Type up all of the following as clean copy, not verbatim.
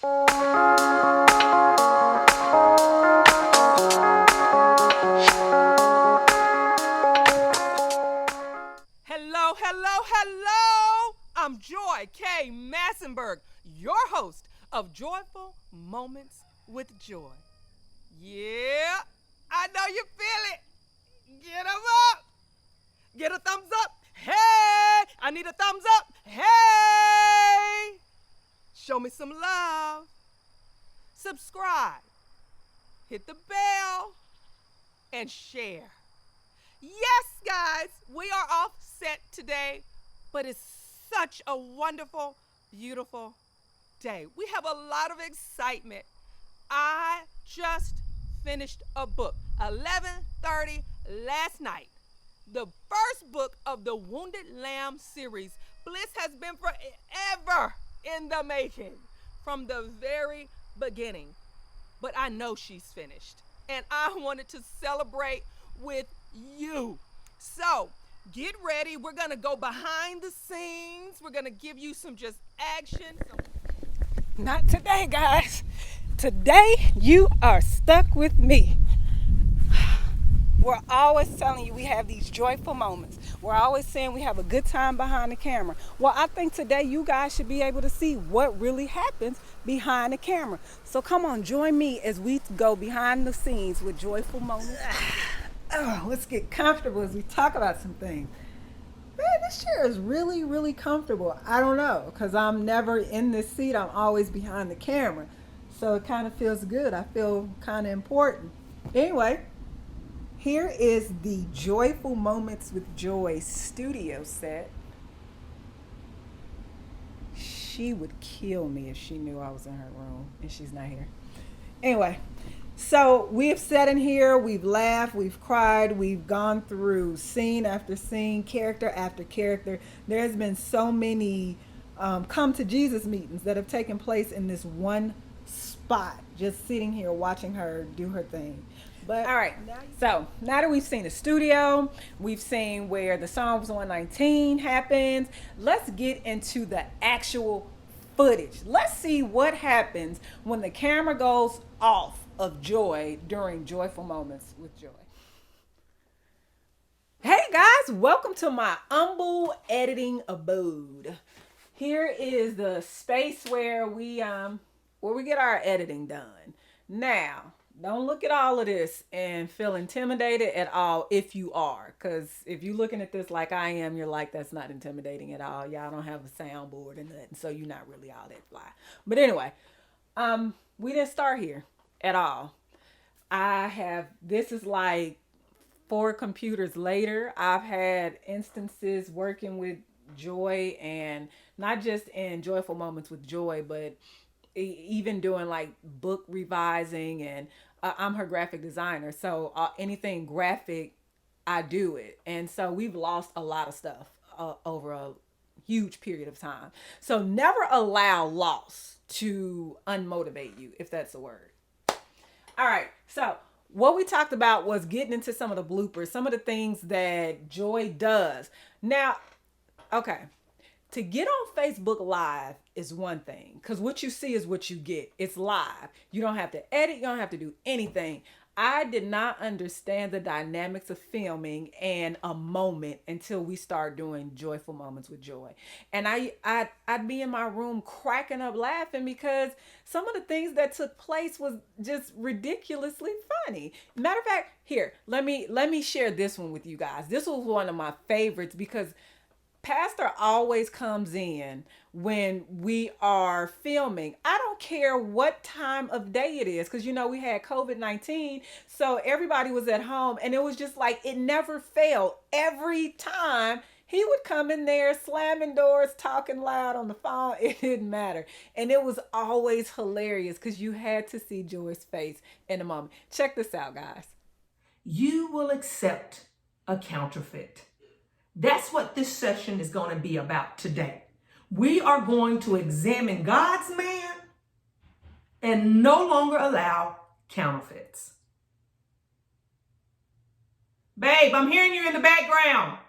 Hello, hello, hello! I'm Joy K. Massenberg, your host of Joyful Moments with Joy. Yeah, I know you feel it. Get 'em up. Get a thumbs up. Hey, I need a thumbs up. Hey, show me some love. Subscribe. Hit the bell and share. Yes, guys, we are off set today, but it's such a wonderful, beautiful day. We have a lot of excitement. I just finished a book, 11:30 last night. The first book of the Wounded Lamb series. Bliss has been forever in the making from the very beginning. But I know she's finished, and I wanted to celebrate with you. So get ready. We're going to go behind the scenes. We're going to give you some just action. Not today, guys. Today, you are stuck with me. We're always telling you we have these joyful moments. We're always saying we have a good time behind the camera. Well, I think today you guys should be able to see what really happens behind the camera. So come on, join me as we go behind the scenes with joyful moments. Let's get comfortable as we talk about some things. Man, this chair is really, really comfortable. I don't know, because I'm never in this seat. I'm always behind the camera. So it kind of feels good. I feel kind of important. Anyway, here is the Joyful Moments with Joy studio set. She would kill me if she knew I was in her room, and she's not here. Anyway, so we have sat in here, we've laughed, we've cried, we've gone through scene after scene, character after character. There's been so many come to Jesus meetings that have taken place in this one spot, just sitting here watching her do her thing. But all right, so now that we've seen the studio, we've seen where the Psalms 119 happens, let's get into the actual footage. Let's see what happens when the camera goes off of Joy during Joyful Moments with Joy. Hey guys, welcome to my humble editing abode. Here is the space where we get our editing done. Now, don't look at all of this and feel intimidated at all if you are. Because if you're looking at this like I am, you're like, that's not intimidating at all. Y'all don't have a soundboard and nothing, so you're not really all that fly. But anyway, we didn't start here at all. This is like 4 computers later. I've had instances working with Joy, and not just in Joyful Moments with Joy, but even doing like book revising, and I'm her graphic designer, so anything graphic, I do it. And so we've lost a lot of stuff over a huge period of time. So never allow loss to unmotivate you, if that's a word. All right, so what we talked about was getting into some of the bloopers, some of the things that Joy does. Now, okay, to get on Facebook Live is one thing, because what you see is what you get. It's live. You don't have to edit. You don't have to do anything. I did not understand the dynamics of filming and a moment until we start doing Joyful Moments with Joy. And I'd be in my room cracking up laughing because some of the things that took place was just ridiculously funny. Matter of fact, here, let me share this one with you guys. This was one of my favorites because Pastor always comes in when we are filming. I don't care what time of day it is, because we had COVID-19, so everybody was at home, and it was just like it never failed. Every time he would come in there slamming doors, talking loud on the phone. It didn't matter, and it was always hilarious because you had to see Joy's face in a moment. Check this out, guys. You will accept a counterfeit. That's what this session is going to be about today. We are going to examine God's man and no longer allow counterfeits. Babe, I'm hearing you in the background.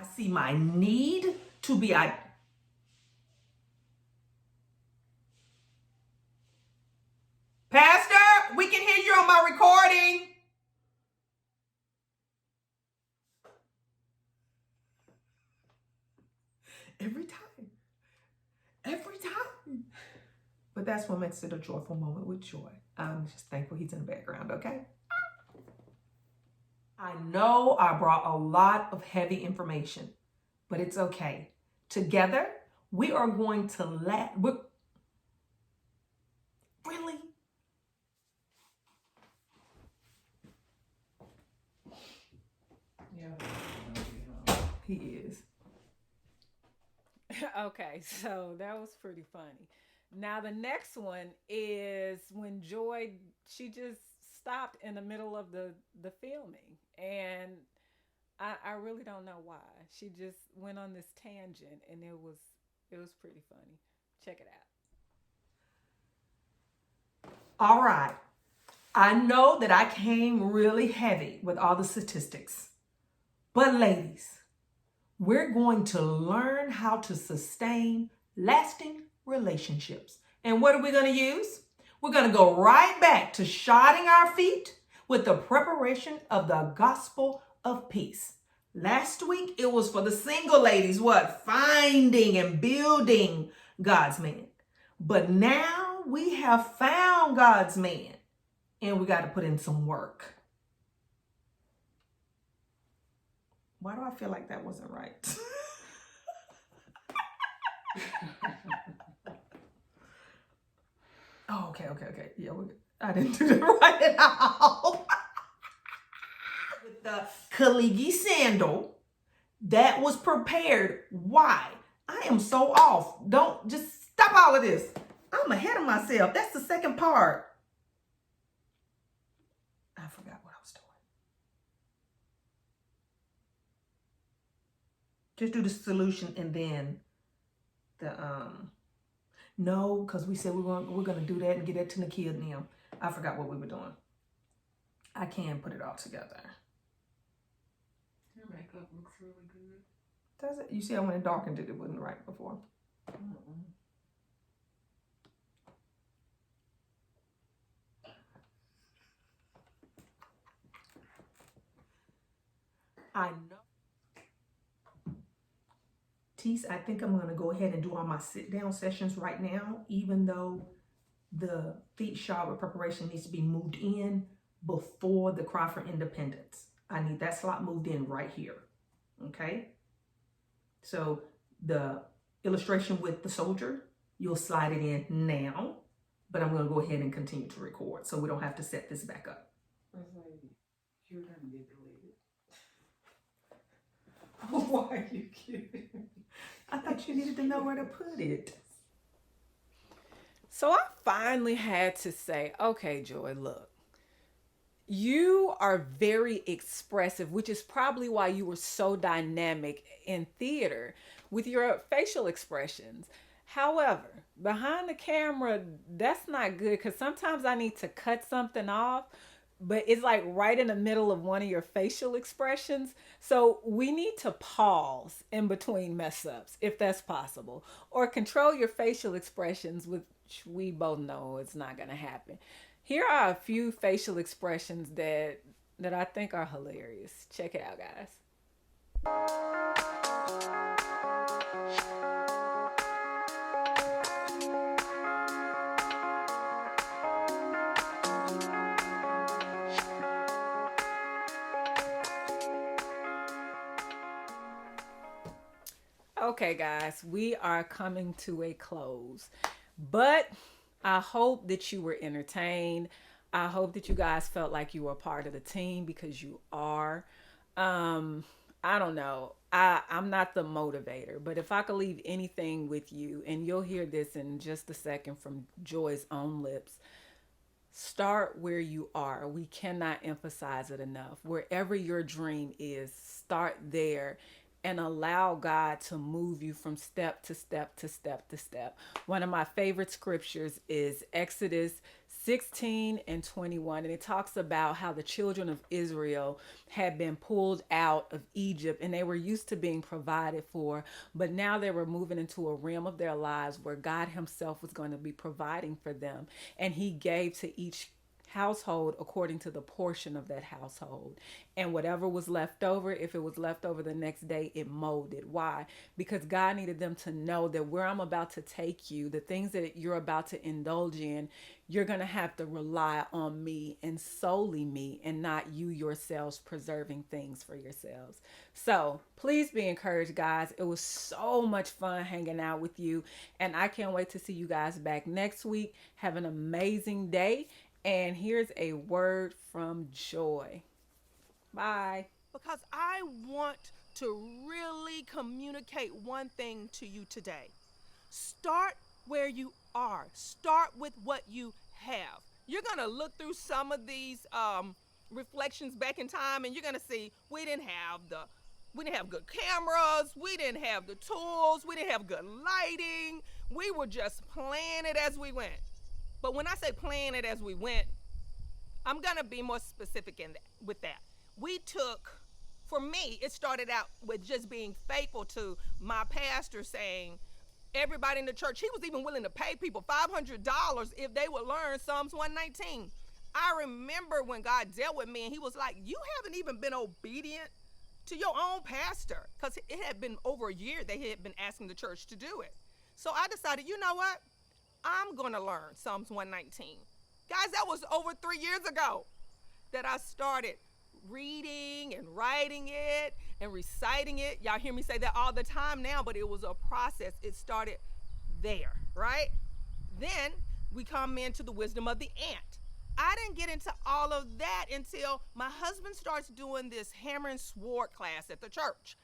I see my need to be Pastor, we can hear you on my recording. Every time. Every time. But that's what makes it a joyful moment with Joy. I'm just thankful he's in the background, okay? I know I brought a lot of heavy information, but it's okay. Together, we are going to really? Yeah. He is. Okay, so that was pretty funny. Now the next one is when Joy, she just stopped in the middle of the filming, and I really don't know why. She just went on this tangent, and it was pretty funny. Check it out. All right. I know that I came really heavy with all the statistics, but ladies, we're going to learn how to sustain lasting relationships. And what are we going to use? We're going to go right back to shodding our feet with the preparation of the gospel of peace. Last week, it was for the single ladies, what? Finding and building God's man. But now we have found God's man, and we got to put in some work. Why do I feel like that wasn't right? Oh, okay. Yeah, I didn't do that right at all. With the Kaligi sandal that was prepared. Why? I am so off. Don't just stop all of this. I'm ahead of myself. That's the second part. I forgot what I was doing. Just do the solution and then the no, because we said we're gonna do that and get that to Nakia and them. I forgot what we were doing. I can put it all together. Your makeup looks really good. Does it? You see, I went and darkened it. It wasn't right before. I know. Tease, I think I'm going to go ahead and do all my sit-down sessions right now, even though the feet shower preparation needs to be moved in before the cry for independence. I need that slot moved in right here, okay? So the illustration with the soldier, you'll slide it in now, but I'm going to go ahead and continue to record so we don't have to set this back up. You're gonna get deleted. Why are you kidding? I thought you needed to know where to put it. So I finally had to say, okay, Joy, look, you are very expressive, which is probably why you were so dynamic in theater with your facial expressions. However, behind the camera, that's not good because sometimes I need to cut something off, but it's like right in the middle of one of your facial expressions. So we need to pause in between mess ups if that's possible, or control your facial expressions, which we both know it's not going to happen. Here are a few facial expressions that I think are hilarious. Check it out, guys. Okay, guys, we are coming to a close. But I hope that you were entertained. I hope that you guys felt like you were part of the team because you are. I don't know. I'm not the motivator, but if I could leave anything with you, and you'll hear this in just a second from Joy's own lips, start where you are. We cannot emphasize it enough. Wherever your dream is, start there and allow God to move you from step to step to step to step. One of my favorite scriptures is Exodus 16 and 21, and it talks about how the children of Israel had been pulled out of Egypt and they were used to being provided for, but now they were moving into a realm of their lives where God himself was going to be providing for them, and he gave to each household according to the portion of that household. And whatever was left over, if it was left over the next day, it molded. Why? Because God needed them to know that where I'm about to take you, the things that you're about to indulge in, you're going to have to rely on me and solely me, and not you yourselves preserving things for yourselves. So please be encouraged, guys. It was so much fun hanging out with you, and I can't wait to see you guys back next week. Have an amazing day. And here's a word from Joy. Bye. Because I want to really communicate one thing to you today. Start where you are. Start with what you have. You're going to look through some of these reflections back in time, and you're going to see we didn't have good cameras, we didn't have the tools, we didn't have good lighting. We were just playing it as we went. But when I say playing it as we went, I'm going to be more specific with that. For me, it started out with just being faithful to my pastor saying, everybody in the church, he was even willing to pay people $500 if they would learn Psalms 119. I remember when God dealt with me and he was like, you haven't even been obedient to your own pastor, because it had been over a year they had been asking the church to do it. So I decided, you know what? I'm going to learn Psalms 119. Guys, that was over 3 years ago that I started reading and writing it and reciting it. Y'all hear me say that all the time now, but it was a process. It started there, right? Then we come into the wisdom of the ant. I didn't get into all of that until my husband starts doing this hammer and sword class at the church.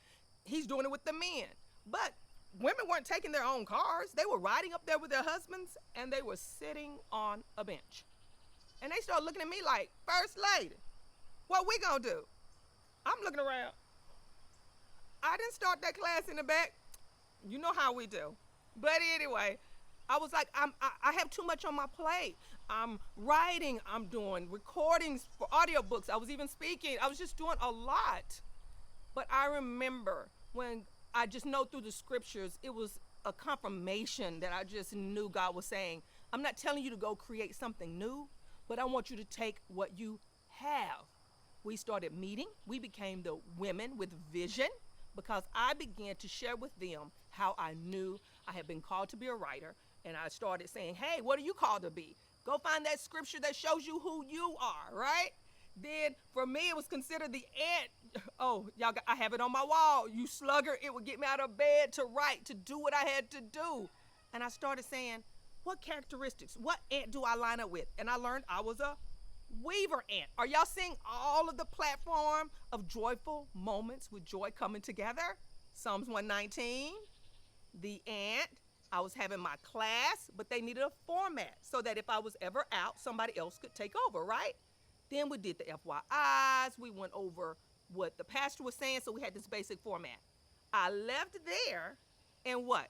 He's doing it with the men. But women weren't taking their own cars. They were riding up there with their husbands, and they were sitting on a bench. And they started looking at me like, First Lady, what we gonna do? I'm looking around. I didn't start that class in the back. You know how we do. But anyway, I was like, I have too much on my plate. I'm writing, I'm doing recordings for audiobooks. I was even speaking. I was just doing a lot. But I remember when I just know through the scriptures, it was a confirmation that I just knew God was saying, I'm not telling you to go create something new, but I want you to take what you have. We started meeting. We became the women with vision, because I began to share with them how I knew I had been called to be a writer. And I started saying, hey, what are you called to be? Go find that scripture that shows you who you are, right? Then for me, it was considered the ant. Oh, y'all, I have it on my wall. You slugger, it would get me out of bed to write, to do what I had to do. And I started saying, what characteristics, what ant do I line up with? And I learned I was a weaver ant. Are y'all seeing all of the platform of joyful moments with joy coming together? Psalms 119, the ant. I was having my class, but they needed a format so that if I was ever out, somebody else could take over, right? Then we did the FYIs. We went over what the pastor was saying, so we had this basic format. I left there, and what?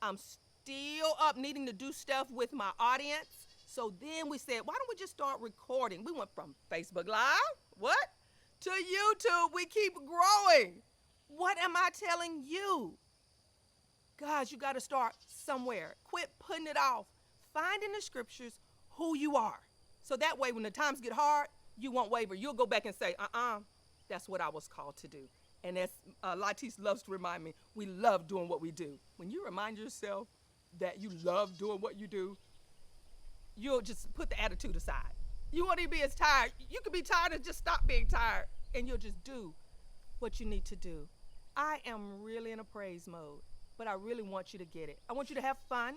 I'm still up needing to do stuff with my audience. So then we said, why don't we just start recording? We went from Facebook Live, what? To YouTube. We keep growing. What am I telling you? Guys, you got to start somewhere. Quit putting it off. Find in the scriptures who you are. So that way, when the times get hard, you won't waver. You'll go back and say, that's what I was called to do. And as Latis loves to remind me, we love doing what we do. When you remind yourself that you love doing what you do, you'll just put the attitude aside. You won't even be as tired. You could be tired and just stop being tired, and you'll just do what you need to do. I am really in a praise mode, but I really want you to get it. I want you to have fun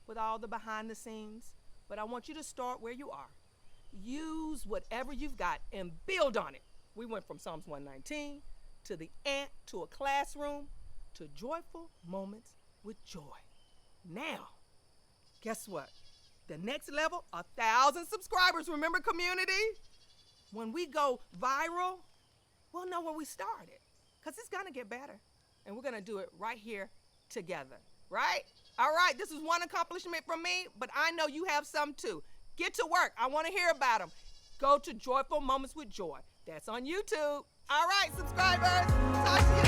with all the behind the scenes, but I want you to start where you are. Use whatever you've got and build on it. We went from Psalms 119 to the ant to a classroom to joyful moments with joy. Now, guess what? The next level, 1,000 subscribers. Remember, community? When we go viral, we'll know where we started, because it's going to get better. And we're going to do it right here together, right? All right, this is one accomplishment from me, but I know you have some too. Get to work. I want to hear about them. Go to Joyful Moments with Joy. That's on YouTube. All right, subscribers. Talk to you